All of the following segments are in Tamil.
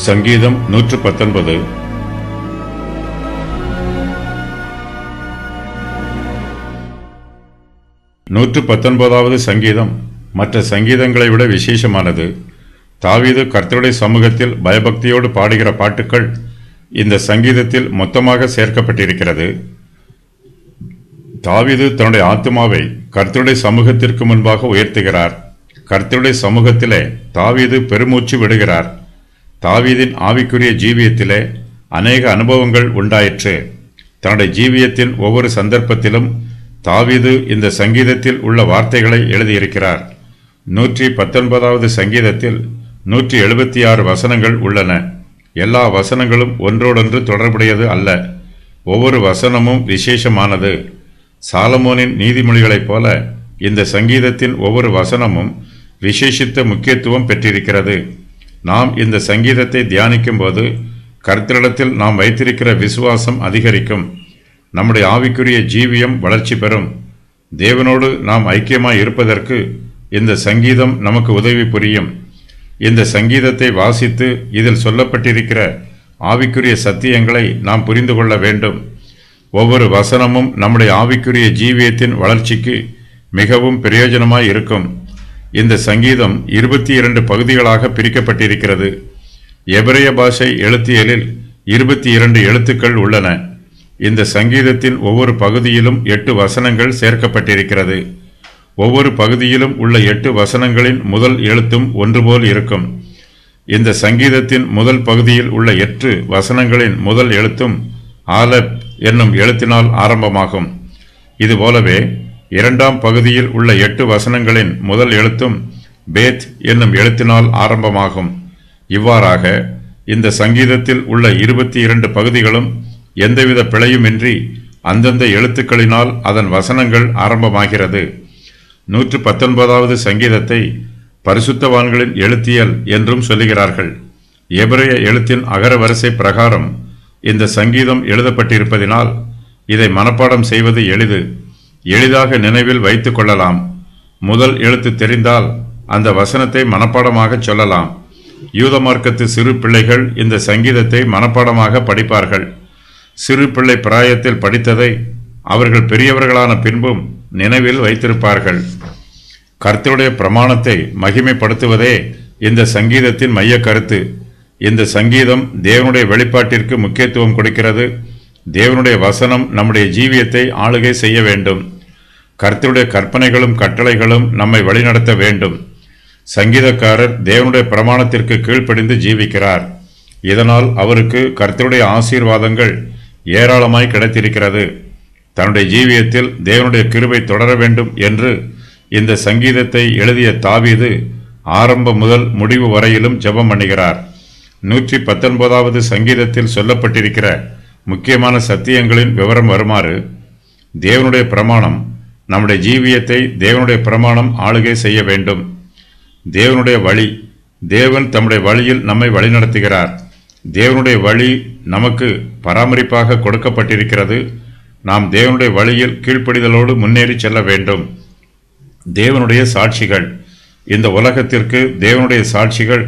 சங்கீதம் 119. சங்கீதம் மற்ற சங்கீதங்களை விட விசேஷமானது. தாவீது கர்த்தருடைய சமூகத்தில் பயபக்தியோடு பாடுகிற பாட்டுக்கள் இந்த சங்கீதத்தில் மொத்தமாக சேர்க்கப்பட்டிருக்கிறது. தாவீது தன்னுடைய ஆத்துமாவை கர்த்தருடைய சமூகத்திற்கு முன்பாக உயர்த்துகிறார். கர்த்தருடைய சமூகத்திலே தாவீது பெருமூச்சு விடுகிறார். தாவீதின் ஆவிக்குரிய ஜீவியத்திலே அநேக அனுபவங்கள் உண்டாயிற்று. தன்னுடைய ஜீவியத்தின் ஒவ்வொரு சந்தர்ப்பத்திலும் தாவீது இந்த சங்கீதத்தில் உள்ள வார்த்தைகளை எழுதியிருக்கிறார். 119வது சங்கீதத்தில் 176 வசனங்கள் உள்ளன. எல்லா வசனங்களும் ஒன்றோடொன்று தொடர்புடையது அல்ல. ஒவ்வொரு வசனமும் விசேஷமானது. சாலமோனின் நீதிமொழிகளைப் போல இந்த சங்கீதத்தின் ஒவ்வொரு வசனமும் விசேஷித்த முக்கியத்துவம் பெற்றிருக்கிறது. நாம் இந்த சங்கீதத்தை தியானிக்கும் போது கர்த்தரிடத்தில் நாம் வைத்திருக்கிற விசுவாசம் அதிகரிக்கும். நம்முடைய ஆவிக்குரிய ஜீவியம் வளர்ச்சி பெறும். தேவனோடு நாம் ஐக்கியமாய் இருப்பதற்கு இந்த சங்கீதம் நமக்கு உதவி புரியும். இந்த சங்கீதத்தை வாசித்து இதில் சொல்லப்பட்டிருக்கிற ஆவிக்குரிய சத்தியங்களை நாம் புரிந்து கொள்ள வேண்டும். ஒவ்வொரு வசனமும் நம்முடைய ஆவிக்குரிய ஜீவியத்தின் வளர்ச்சிக்கு மிகவும் பிரயோஜனமாய் இருக்கும். இந்த சங்கீதம் 22 பகுதிகளாக பிரிக்கப்பட்டிருக்கிறது. எபிரேய பாஷை எழுத்தியலில் 22 எழுத்துக்கள் உள்ளன. இந்த சங்கீதத்தின் ஒவ்வொரு பகுதியிலும் 8 வசனங்கள் சேர்க்கப்பட்டிருக்கிறது. ஒவ்வொரு பகுதியிலும் உள்ள 8 வசனங்களின் முதல் எழுத்தும் ஒன்றுபோல் இருக்கும். இந்த சங்கீதத்தின் முதல் பகுதியில் உள்ள 8 வசனங்களின் முதல் எழுத்தும் ஆலப் என்னும் எழுத்தினால் ஆரம்பமாகும். இதுபோலவே இரண்டாம் பகுதியில் உள்ள 8 வசனங்களின் முதல் எழுத்தும் பேத் என்னும் எழுத்தினால் ஆரம்பமாகும். இவ்வாறாக இந்த சங்கீதத்தில் உள்ள 22 பகுதிகளும் எந்தவித பிழையுமின்றி அந்தந்த எழுத்துக்களினால் அதன் வசனங்கள் ஆரம்பமாகிறது. 119வது சங்கீதத்தை பரிசுத்தவான்களின் எழுத்தியல் என்றும் சொல்லுகிறார்கள். எபிரேய எழுத்தின் அகரவரிசை பிரகாரம் இந்த சங்கீதம் எழுதப்பட்டிருப்பதினால் இதை மனப்பாடம் செய்வது எளிதாக நினைவில் வைத்துக் கொள்ளலாம். முதல் எழுத்து தெரிந்தால் அந்த வசனத்தை மனப்பாடமாக சொல்லலாம். யூத மார்க்கத்து சிறு பிள்ளைகள் இந்த சங்கீதத்தை மனப்பாடமாக படிப்பார்கள். சிறு பிள்ளை பிராயத்தில் படித்ததை அவர்கள் பெரியவர்களான பின்பும் நினைவில் வைத்திருப்பார்கள். கர்த்தருடைய பிரமாணத்தை மகிமைப்படுத்துவதே இந்த சங்கீதத்தின் மைய கருத்து. இந்த சங்கீதம் தேவனுடைய வெளிப்பாட்டிற்கு முக்கியத்துவம் கொடுக்கிறது. தேவனுடைய வசனம் நம்முடைய ஜீவியத்தை ஆளுகை செய்ய வேண்டும். கர்த்தருடைய கற்பனைகளும் கட்டளைகளும் நம்மை வழிநடத்த வேண்டும். சங்கீதக்காரர் தேவனுடைய பிரமாணத்திற்கு கீழ்ப்படிந்து ஜீவிக்கிறார். இதனால் அவருக்கு கர்த்தருடைய ஆசீர்வாதங்கள் ஏராளமாய் கிடைத்திருக்கிறது. தன்னுடைய ஜீவியத்தில் தேவனுடைய கிருபை தொடர வேண்டும் என்று இந்த சங்கீதத்தை எழுதிய தாவீது ஆரம்பம் முதல் முடிவு வரையிலும் ஜெபம் பண்ணுகிறார். 119வது சங்கீதத்தில் சொல்லப்பட்டிருக்கிற முக்கியமான சத்தியங்களின் விவரம் வருமாறு: தேவனுடைய பிரமாணம், நம்முடைய ஜீவியத்தை தேவனுடைய பிரமாணம் ஆளுகை செய்ய வேண்டும். தேவனுடைய வழி, தேவன் தம்முடைய வழியில் நம்மை வழிநடத்துகிறார். தேவனுடைய வழி நமக்கு பராமரிப்பாக கொடுக்கப்பட்டிருக்கிறது. நாம் தேவனுடைய வழியில் கீழ்ப்படிதலோடு முன்னேறி செல்ல வேண்டும். தேவனுடைய சாட்சிகள், இந்த உலகத்திற்கு தேவனுடைய சாட்சிகள்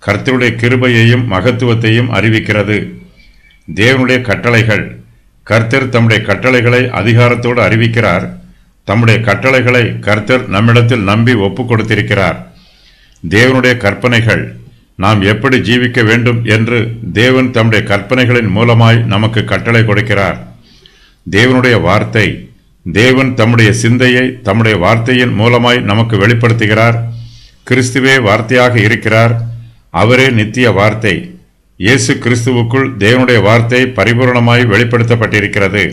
கர்த்தருடைய கிருபையையும் மகத்துவத்தையும் அறிவிக்கிறது. தேவனுடைய கட்டளைகள், கர்த்தர் தம்முடைய கட்டளைகளை அதிகாரத்தோடு அறிவிக்கிறார். தம்முடைய கட்டளைகளை கர்த்தர் நம்மிடத்தில் நம்பி ஒப்பு கொடுத்திருக்கிறார். தேவனுடைய கற்பனைகள், நாம் எப்படி ஜீவிக்க வேண்டும் என்று தேவன் தம்முடைய கற்பனைகளின் மூலமாய் நமக்கு கட்டளை கொடுக்கிறார். தேவனுடைய வார்த்தை, தேவன் தம்முடைய சிந்தையை தம்முடைய வார்த்தையின் மூலமாய் நமக்கு வெளிப்படுத்துகிறார். கிறிஸ்துவே வார்த்தையாக இருக்கிறார். அவரே நித்திய வார்த்தை. இயேசு கிறிஸ்துவுக்குள் தேவனுடைய வார்த்தை பரிபூர்ணமாய் வெளிப்படுத்தப்பட்டிருக்கிறது.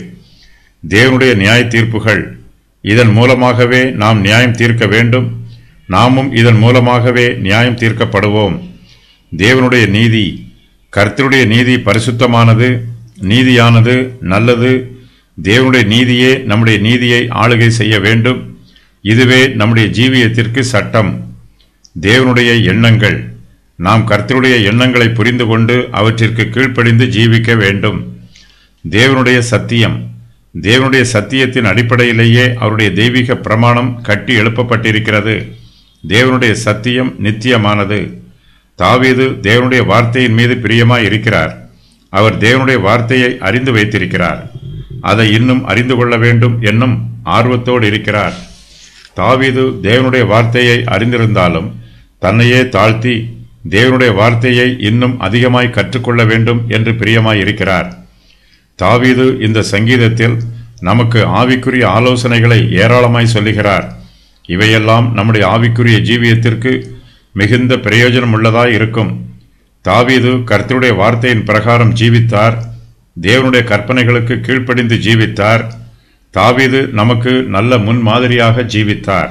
தேவனுடைய நியாய தீர்ப்புகள், இதன் மூலமாகவே நாம் நியாயம் தீர்க்க வேண்டும். நாமும் இதன் மூலமாகவே நியாயம் தீர்க்கப்படுவோம். தேவனுடைய நீதி, கர்த்தருடைய நீதி பரிசுத்தமானது, நீதியானது, நல்லது. தேவனுடைய நீதியே நம்முடைய நீதியை ஆளுகை செய்ய வேண்டும். இதுவே நம்முடைய ஜீவியத்திற்கு சட்டம். தேவனுடைய எண்ணங்கள், நாம் கர்த்தருடைய எண்ணங்களை புரிந்து கொண்டு அவற்றிற்கு கீழ்ப்படிந்து ஜீவிக்க வேண்டும். தேவனுடைய சத்தியம், தேவனுடைய சத்தியத்தின் அடிப்படையிலேயே அவருடைய தெய்வீக பிரமாணம் கட்டி எழுப்பப்பட்டிருக்கிறது. தேவனுடைய சத்தியம் நித்தியமானது. தாவீது தேவனுடைய வார்த்தையின் மீது பிரியமாய் இருக்கிறார். அவர் தேவனுடைய வார்த்தையை அறிந்து வைத்திருக்கிறார். அதை இன்னும் அறிந்து கொள்ள வேண்டும் என்னும் ஆர்வத்தோடு இருக்கிறார். தாவீது தேவனுடைய வார்த்தையை அறிந்திருந்தாலும் தன்னையே தாழ்த்தி தேவனுடைய வார்த்தையை இன்னும் அதிகமாய் கற்றுக்கொள்ள வேண்டும் என்று பிரியமாய் இருக்கிறார். தாவீது இந்த சங்கீதத்தில் நமக்கு ஆவிக்குரிய ஆலோசனைகளை ஏராளமாய் சொல்லுகிறார். இவையெல்லாம் நம்முடைய ஆவிக்குரிய ஜீவியத்திற்கு மிகுந்த பிரயோஜனம் உள்ளதாய் இருக்கும். தாவீது கர்த்தருடைய வார்த்தையின் பிரகாரம் ஜீவித்தார். தேவனுடைய கற்பனைகளுக்கு கீழ்ப்படிந்து ஜீவித்தார். தாவீது நமக்கு நல்ல முன்மாதிரியாக ஜீவித்தார்.